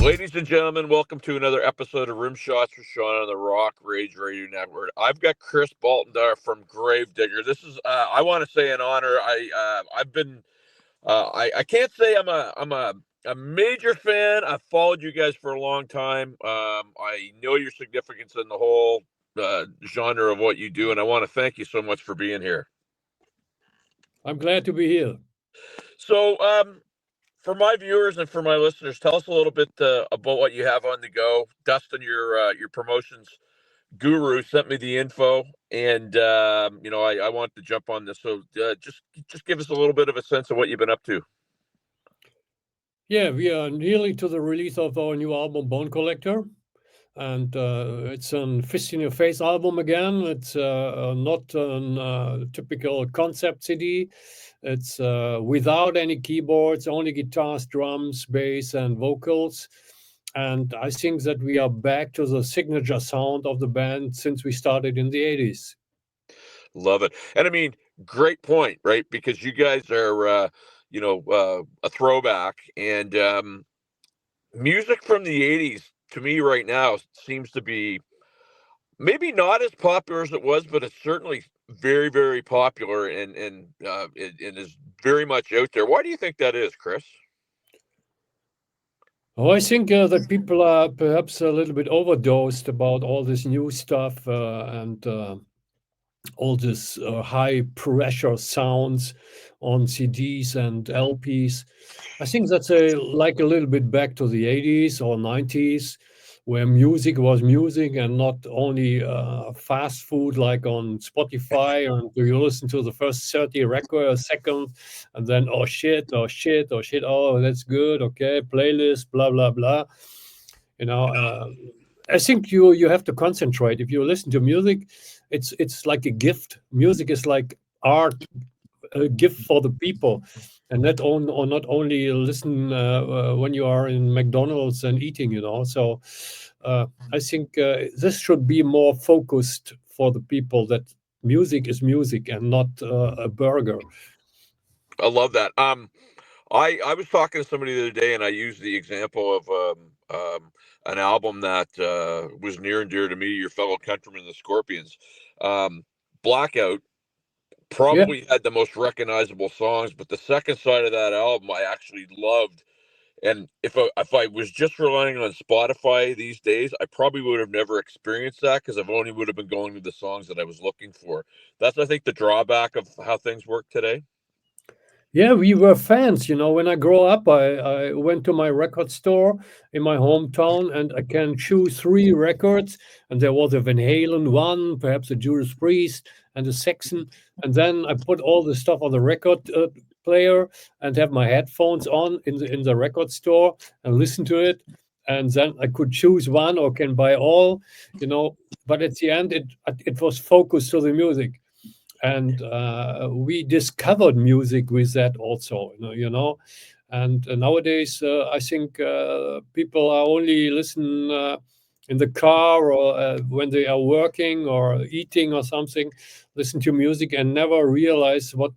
Ladies and gentlemen, welcome to another episode of Rim Shots with Sean on the Rock Rage Radio Network. I've got Chris Boltendahl from Grave Digger. This is, I want to say, an honor. I've been, I can't say I'm a major fan. I've followed you guys for a long time. I know your significance in the whole genre of what you do, and I want to thank you so much for being here. I'm glad to be here. So, for my viewers and for my listeners, tell us a little bit about what you have on the go. Dustin, your promotions guru, sent me the info, and I want to jump on this. So just give us a little bit of a sense of what you've been up to. Yeah, we are nearly to the release of our new album, Bone Collector. And it's an Fist in Your Face album again. It's not a typical concept CD. It's without any keyboards, only guitars, drums, bass, and vocals. And I think that we are back to the signature sound of the band since we started in the 80s. Love it. And I mean, great point, right? Because you guys are, a throwback, and music from the 80s to me right now seems to be maybe not as popular as it was, but it's certainly very, very popular, and is very much out there. Why do you think that is, Chris? Oh, I think that people are perhaps a little bit overdosed about all this new stuff and all this high pressure sounds on CDs and LPs. I think that's like a little bit back to the 80s or 90s, where music was music and not only fast food like on Spotify. And you listen to the first 30 records a second, and then, oh shit, oh shit, oh shit, oh, that's good, okay, playlist, blah, blah, blah. You know, I think you have to concentrate. If you listen to music, it's like a gift. Music is like art, a gift for the people, and not only listen when you are in McDonald's and eating. So I think this should be more focused for the people, that music is music and not a burger. I love that. I was talking to somebody the other day, and I used the example of an album that was near and dear to me, your fellow countrymen, the Scorpions. Blackout Yeah. probably had the most recognizable songs, but the second side of that album I actually loved. And if I was just relying on Spotify these days, I probably would have never experienced that, because I've only would have been going to the songs that I was looking for. That's, I think, the drawback of how things work today. Yeah, we were fans. When I grow up, I went to my record store in my hometown, and I can choose three records. And there was a Van Halen one, perhaps a Judas Priest, and a Saxon. And then I put all the stuff on the record player and have my headphones on in the record store and listen to it. And then I could choose one or can buy all. But at the end, it was focused to the music, and we discovered music with that also. And nowadays I think people are only listen in the car, or when they are working or eating or something, listen to music and never realize what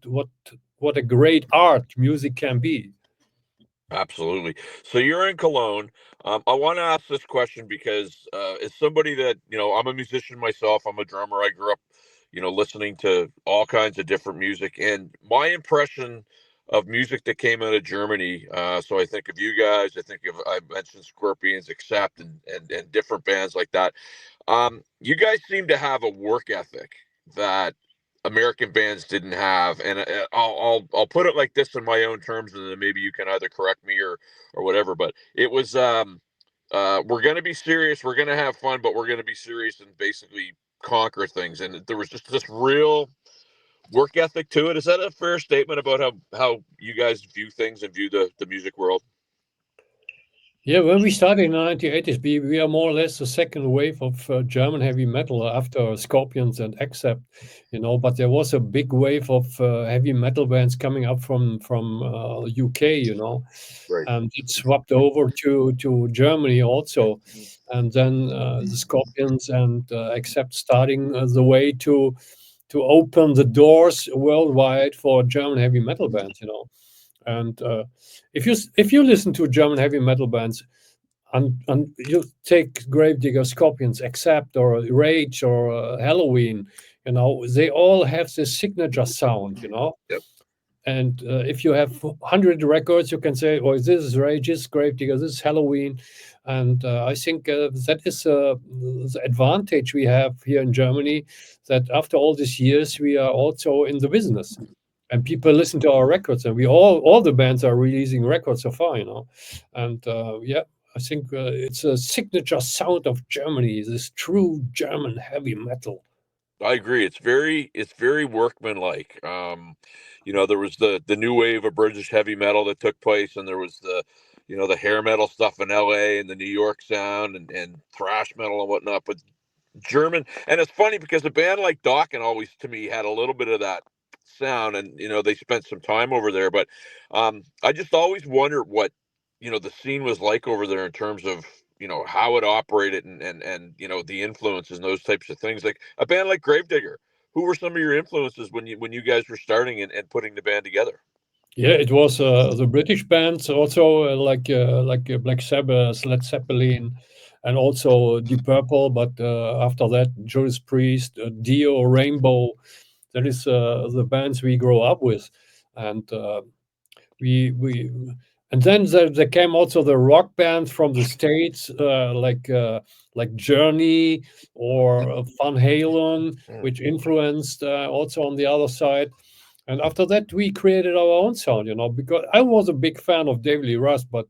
a great art music can be. Absolutely. So you're in Cologne. I want to ask this question because as somebody that, I'm a musician myself, I'm a drummer. I grew up, listening to all kinds of different music. And my impression of music that came out of Germany, so I think of you guys, I mentioned Scorpions, Accept, and different bands like that. You guys seem to have a work ethic that American bands didn't have, and I'll put it like this in my own terms, and then maybe you can either correct me or whatever. But it was we're going to be serious, we're going to have fun, but we're going to be serious and basically conquer things. And there was just this real work ethic to it. Is that a fair statement about how you guys view things and view the music world? Yeah, when we started in the 1980s, we are more or less the second wave of German heavy metal after Scorpions and Accept, But there was a big wave of heavy metal bands coming up from UK, Right. and it swapped over to Germany also, and then the Scorpions and Accept starting the way to open the doors worldwide for German heavy metal bands. And if you listen to German heavy metal bands, and you take Gravedigger, Scorpions, Accept, or Rage, or Halloween. They all have this signature sound. Yep. And if you have 100 records, you can say, "Oh, this is Rage, this is Gravedigger, this is Halloween." And I think that is the advantage we have here in Germany, that after all these years, we are also in the business. And people listen to our records, and we all the bands are releasing records so far. And yeah, I think it's a signature sound of Germany, this true German heavy metal. I agree. It's very workmanlike. There was the new wave of British heavy metal that took place, and there was the hair metal stuff in L.A. and the New York sound and thrash metal and whatnot. But German, and it's funny because a band like Dokken always to me had a little bit of that sound, and they spent some time over there. But I just always wondered what the scene was like over there in terms of how it operated and the influences and those types of things. Like a band like Gravedigger, who were some of your influences when you guys were starting and putting the band together? Yeah, it was the British bands also, like Black Sabbath, Led Zeppelin, and also Deep Purple. But after that, Judas Priest, Dio, Rainbow. That is the bands we grow up with, and we and then there came also the rock bands from the States, like Journey or Van Halen, Mm. which influenced also on the other side. And after that, we created our own sound, because I was a big fan of David Lee Roth, but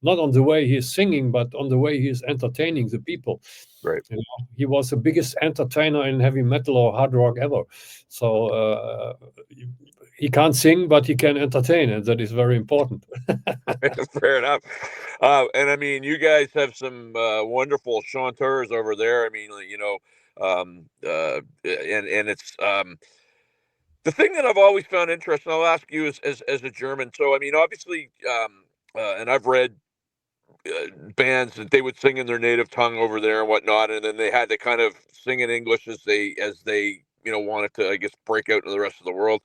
not on the way he's singing, but on the way he's entertaining the people. Right. He was the biggest entertainer in heavy metal or hard rock ever. So he can't sing, but he can entertain, and that is very important. Fair enough. And I mean, you guys have some wonderful chanteurs over there. I mean, and it's the thing that I've always found interesting. I'll ask you as a German. So I mean, obviously, and I've read bands that they would sing in their native tongue over there and whatnot, and then they had to kind of sing in English as they wanted to, I guess, break out into the rest of the world.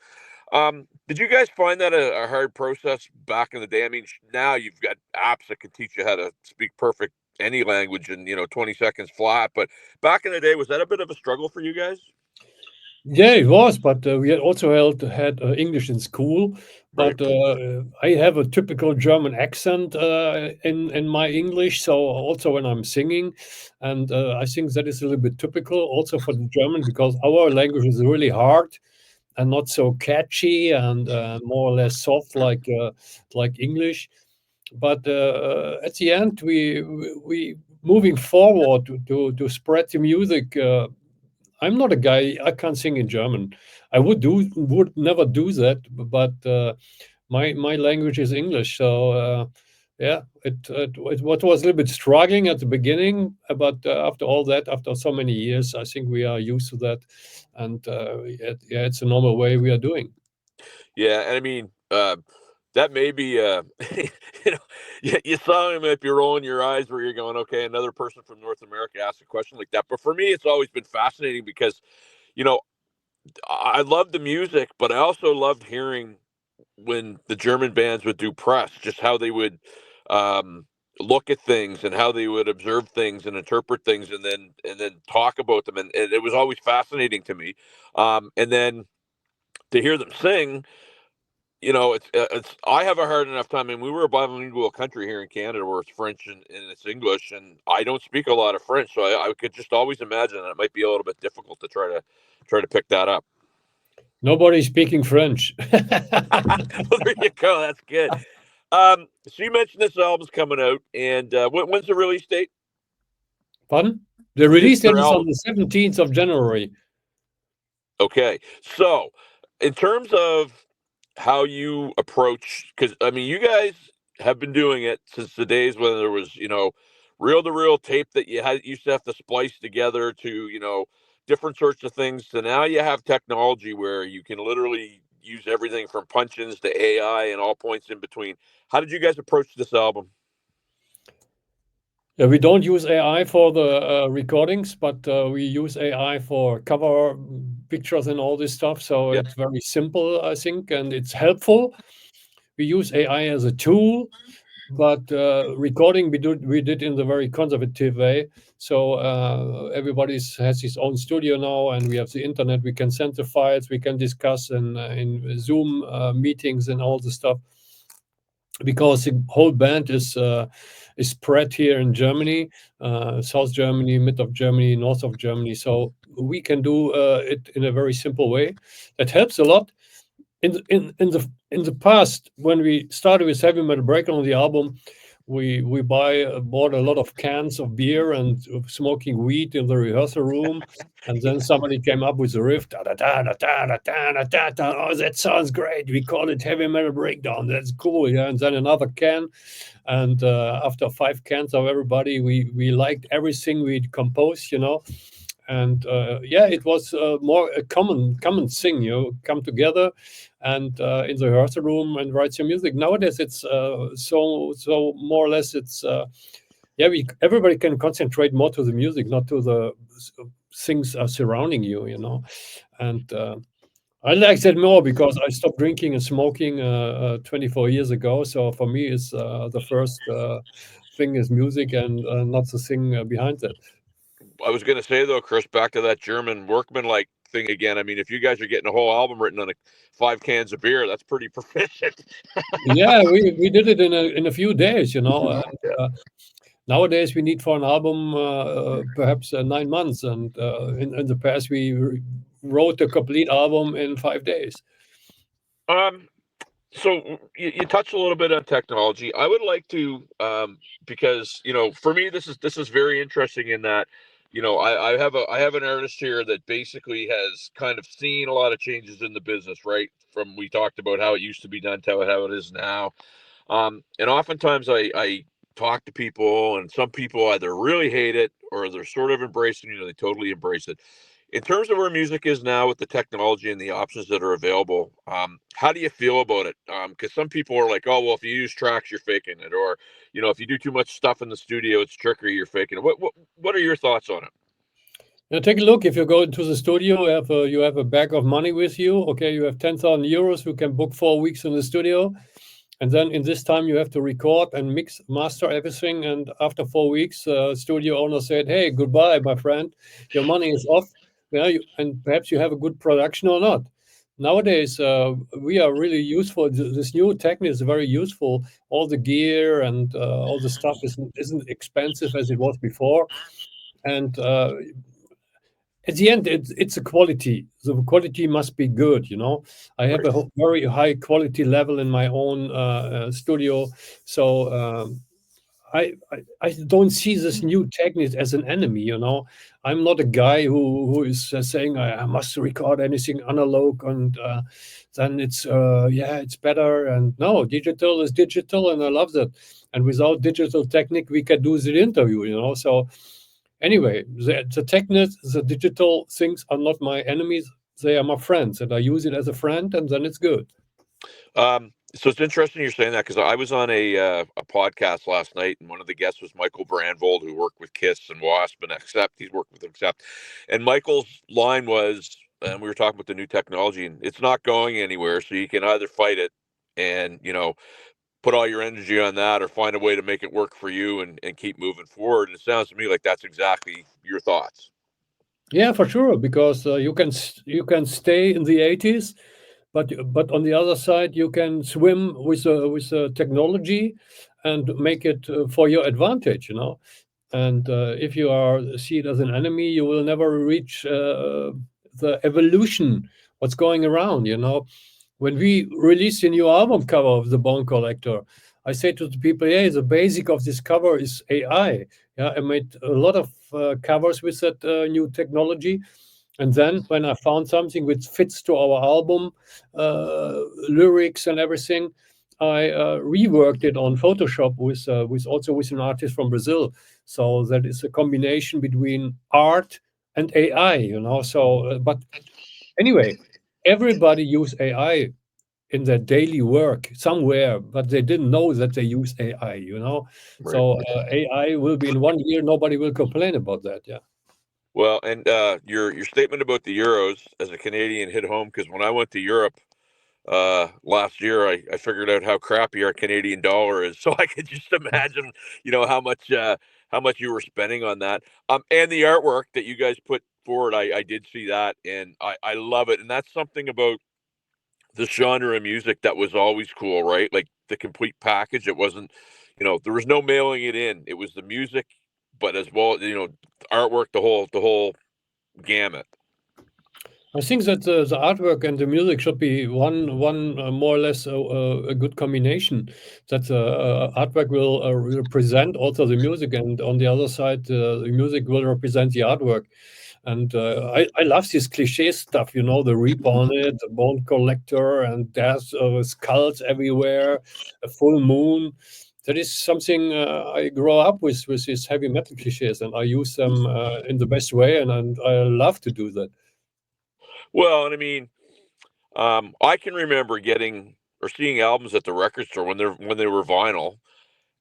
Did you guys find that a hard process back in the day? I mean, now you've got apps that can teach you how to speak perfect any language in 20 seconds flat. But back in the day, was that a bit of a struggle for you guys? Yeah, it was, but we had also had English in school. Right. But I have a typical German accent in my English, so also when I'm singing, and I think that is a little bit typical also for the German, because our language is really hard and not so catchy, and more or less soft like English. But at the end, we moving forward to spread the music. I'm not a guy. I can't sing in German. I would never do that. But my language is English. So yeah, it what was a little bit struggling at the beginning, but after all that, after so many years, I think we are used to that, and yeah, it's a normal way we are doing. Yeah, and I mean, that may be, you know, you saw him if you're rolling your eyes where you're going, okay, another person from North America asked a question like that. But for me, it's always been fascinating because, you know, I love the music, but I also loved hearing when the German bands would do press, just how they would um, look at things and how they would observe things and interpret things, and then talk about them, and it was always fascinating to me. And then to hear them sing, it's I have a hard enough time. I mean, we were a bilingual country here in Canada where it's French and it's English, and I don't speak a lot of French, so I could just always imagine that it might be a little bit difficult to try to pick that up. Nobody's speaking French. Well, there you go. That's good. So you mentioned this album's coming out, and when's the release date? Pardon? The release date Your is on album. the 17th of January. Okay. So, in terms of how you approach, because I mean, you guys have been doing it since the days when there was, reel to reel tape that you had used to have to splice together to, different sorts of things. So now you have technology where you can literally use everything from punch-ins to AI and all points in between. How did you guys approach this album? Yeah, we don't use AI for the recordings, but we use AI for cover pictures and all this stuff. So Yeah. it's very simple, I think, and it's helpful. We use AI as a tool, but recording we did in the very conservative way. So everybody's has his own studio now, and we have the internet. We can send the files. We can discuss in Zoom meetings and all the stuff, because the whole band is spread here in Germany, South Germany, mid of Germany, north of Germany. So we can do it in a very simple way. That helps a lot. In the past, when we started with Heavy Metal Breakdown on the album, we bought a lot of cans of beer and smoking weed in the rehearsal room, and then somebody came up with a riff, da da da da da da da da da da. Oh, that sounds great. We call it Heavy Metal Breakdown. That's cool, yeah. And then another can, and after 5 cans of everybody, we liked everything we'd composed, and yeah, it was more a common thing. You come together and in the rehearsal room and write your music. Nowadays, it's so more or less it's yeah, everybody can concentrate more to the music, not to the things surrounding you, and. I like that more because I stopped drinking and smoking 24 years ago. So for me, it's the first thing is music, and not the thing behind that. I was going to say though, Chris, back to that German workman like thing again. I mean, if you guys are getting a whole album written on 5 cans of beer, that's pretty proficient. Yeah, we did it in a few days, And, nowadays, we need for an album perhaps 9 months, and in the past, we wrote a complete album in 5 days. Um, so you touched a little bit on technology. I would like to, because for me, this is very interesting in that, I have an artist here that basically has kind of seen a lot of changes in the business, right? From we talked about how it used to be done to how it is now. And oftentimes I talk to people, and some people either really hate it or they're sort of embracing, they totally embrace it. In terms of where music is now with the technology and the options that are available, how do you feel about it? Because some people are like, oh, well, if you use tracks, you're faking it, or if you do too much stuff in the studio, it's trickery, you're faking it. What are your thoughts on it? Now take a look. If you go into the studio, you have a bag of money with you. Okay, you have 10,000 euros. You can book 4 weeks in the studio, and then in this time you have to record and mix, master everything. And after 4 weeks, studio owner said, "Hey, goodbye, my friend. Your money is off. And perhaps you have a good production or not." Nowadays, we are really useful. This new technique is very useful. All the gear and all the stuff isn't expensive as it was before, and at the end, it's a quality. The quality must be good. I have Right. a very high quality level in my own studio, so I don't see this new technique as an enemy. I'm not a guy who is saying I must record anything analog, and then it's better. And no, digital is digital, and I love that. And without digital technique, we can do the interview. So anyway, the technique, the digital things are not my enemies. They are my friends, and I use it as a friend, and then it's good. So it's interesting you're saying that because I was on a podcast last night, and one of the guests was Michael Brandvold, who worked with Kiss and Wasp and Accept. He's worked with Accept, and Michael's line was, and we were talking about the new technology, and it's not going anywhere. So you can either fight it and put all your energy on that, or find a way to make it work for you and keep moving forward. And it sounds to me like that's exactly your thoughts. Yeah, for sure, because you can stay in the 80s, but on the other side, you can swim with technology and make it for your advantage. And if you are see it as an enemy, you will never reach the evolution, what's going around. When we released a new album cover of the Bone Collector, I say to the people, "Hey, the basic of this cover is AI." Yeah, I made a lot of covers with that new technology, and then when I found something which fits to our album lyrics and everything, I reworked it on Photoshop with an artist from Brazil. So that is a combination between art and AI. So, but anyway, everybody use AI in their daily work somewhere, but they didn't know that they use AI. Right. So AI will be in 1 year. Nobody will complain about that. Yeah. Well, and your statement about the Euros as a Canadian hit home because when I went to Europe, last year, I figured out how crappy our Canadian dollar is, so I could just imagine, how much you were spending on that. And the artwork that you guys put forward, I did see that, and I love it. And that's something about the genre of music that was always cool, right? Like the complete package. It wasn't, there was no mailing it in. It was the music, but as well, artwork, the whole gamut. I think that the artwork and the music should be one more or less a good combination. That artwork will represent also the music, and on the other side, the music will represent the artwork. And I love this cliche stuff, the reap on it, the bone collector, and there's skulls everywhere, a full moon. That is something I grew up with these heavy metal cliches, and I use them in the best way, and I love to do that. Well, and I mean, I can remember getting or seeing albums at the record store when they were vinyl,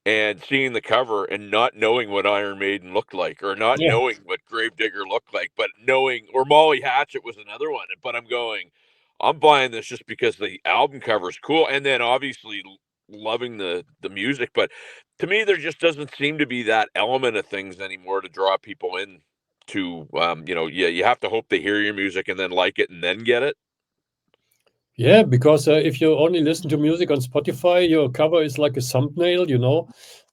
and seeing the cover and not knowing what Iron Maiden looked like, or not Yeah. knowing what Gravedigger looked like, but knowing, or Molly Hatchet was another one. But I'm going, I'm buying this just because the album cover is cool, and then obviously loving the music. But to me, there just doesn't seem to be that element of things anymore to draw people in. To yeah, you have to hope they hear your music and then like it and then get it. Yeah, because if you only listen to music on Spotify, your cover is like a thumbnail,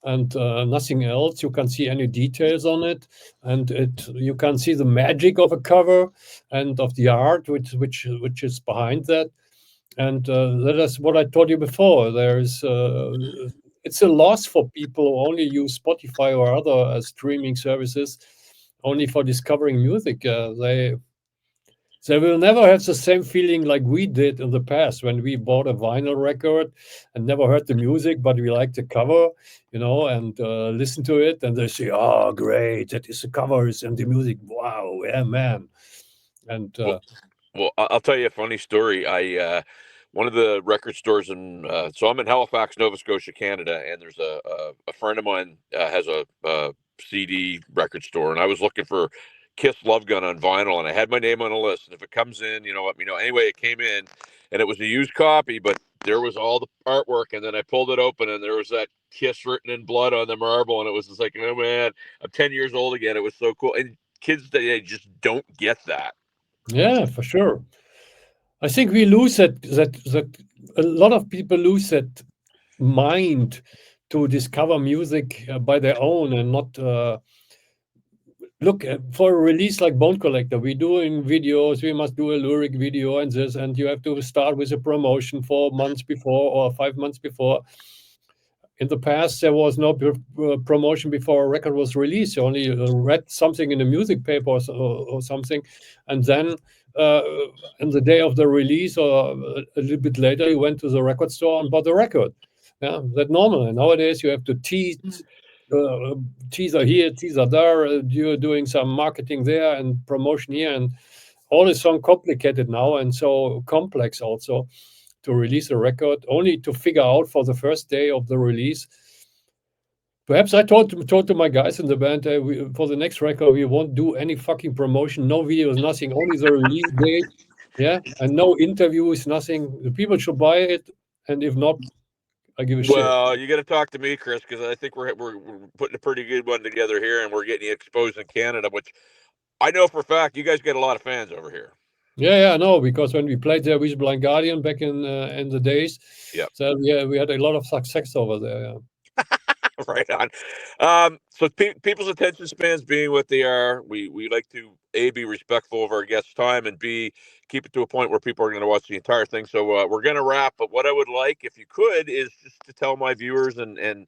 and nothing else. You can't see any details on it, and you can see the magic of a cover and of the art which is behind that. And that is what I told you before. It's a loss for people who only use Spotify or other streaming services only for discovering music. They will never have the same feeling like we did in the past when we bought a vinyl record and never heard the music, but we liked the cover, and listen to it. And they say, "Oh, great! That is the covers and the music. Wow, yeah, man!" And Well, Well, I'll tell you a funny story. One of the record stores so I'm in Halifax, Nova Scotia, Canada, and there's a friend of mine has a CD record store, and I was looking for Kiss Love Gun on vinyl, and I had my name on a list, and if it comes in, let me know. Anyway, it came in, and it was a used copy, but there was all the artwork, and then I pulled it open, and there was that Kiss written in blood on the marble, and it was just like, oh man, I'm 10 years old again. It was so cool, and kids today just don't get that. yeah, for sure. I think we lose that a lot of people lose that mind to discover music by their own and not look for a release like Bone Collector. We're doing videos. We must do a lyric video and this, and you have to start with a promotion 4 months before or 5 months before. In the past, there was no promotion before a record was released. You only read something in a music paper or something, and then uh, on the day of the release or a little bit later, you went to the record store and bought the record. Yeah, that's normal. And nowadays, you have to uh, teaser here, teaser there. You're doing some marketing there and promotion here, and all is so complicated now and so complex also to release a record, only to figure out for the first day of the release. Perhaps I told to my guys in the band, for the next record, we won't do any fucking promotion, no videos, nothing, only the release date. Yeah, and no interviews, nothing. The people should buy it, and if not, I give a shit. Well, you got to talk to me, Chris, because I think we're putting a pretty good one together here, and we're getting you exposed in Canada, which I know for a fact you guys get a lot of fans over here. Yeah, I know because when we played there with Blind Guardian back in the days, Yep. so yeah, we had a lot of success over there. Yeah. Right on. So people's attention spans being what they are, we like to A, be respectful of our guests' time, and B, keep it to a point where people are going to watch the entire thing. So we're going to wrap. But what I would like, if you could, is just to tell my viewers and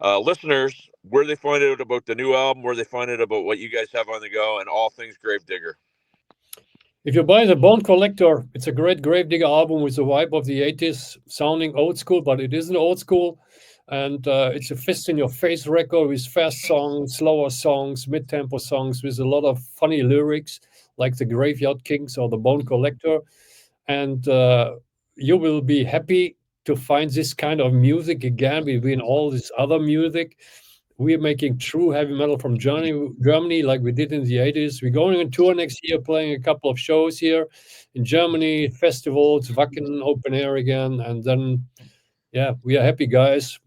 listeners where they find out about the new album, where they find out about what you guys have on the go, and all things Gravedigger. If you buy the Bone Collector, it's a great Gravedigger album with the vibe of the 80s, sounding old school, but it isn't old school. And it's a fist in your face record with fast songs, slower songs, mid tempo songs with a lot of funny lyrics, like the Graveyard Kings or the Bone Collector. And you will be happy to find this kind of music again between all this other music we are making true heavy metal from Germany, like we did in the 80s. We're going on tour next year, playing a couple of shows here in Germany, festivals, Wacken open air again, and then, yeah, we are happy guys.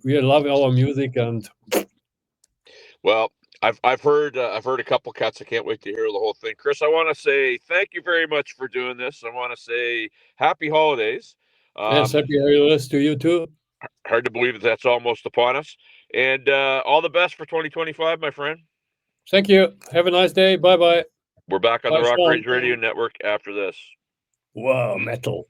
We love our music, and Well, I've heard a couple cuts. I can't wait to hear the whole thing. Chris, I want to say thank you very much for doing this. I want to say happy holidays. yes, happy holidays to you too. Hard to believe that that's almost upon us. And all the best for 2025, my friend. Thank you. Have a nice day. Bye bye. We're back on the Bye, Rock Sean. Rage Radio Network after this. Wow, metal.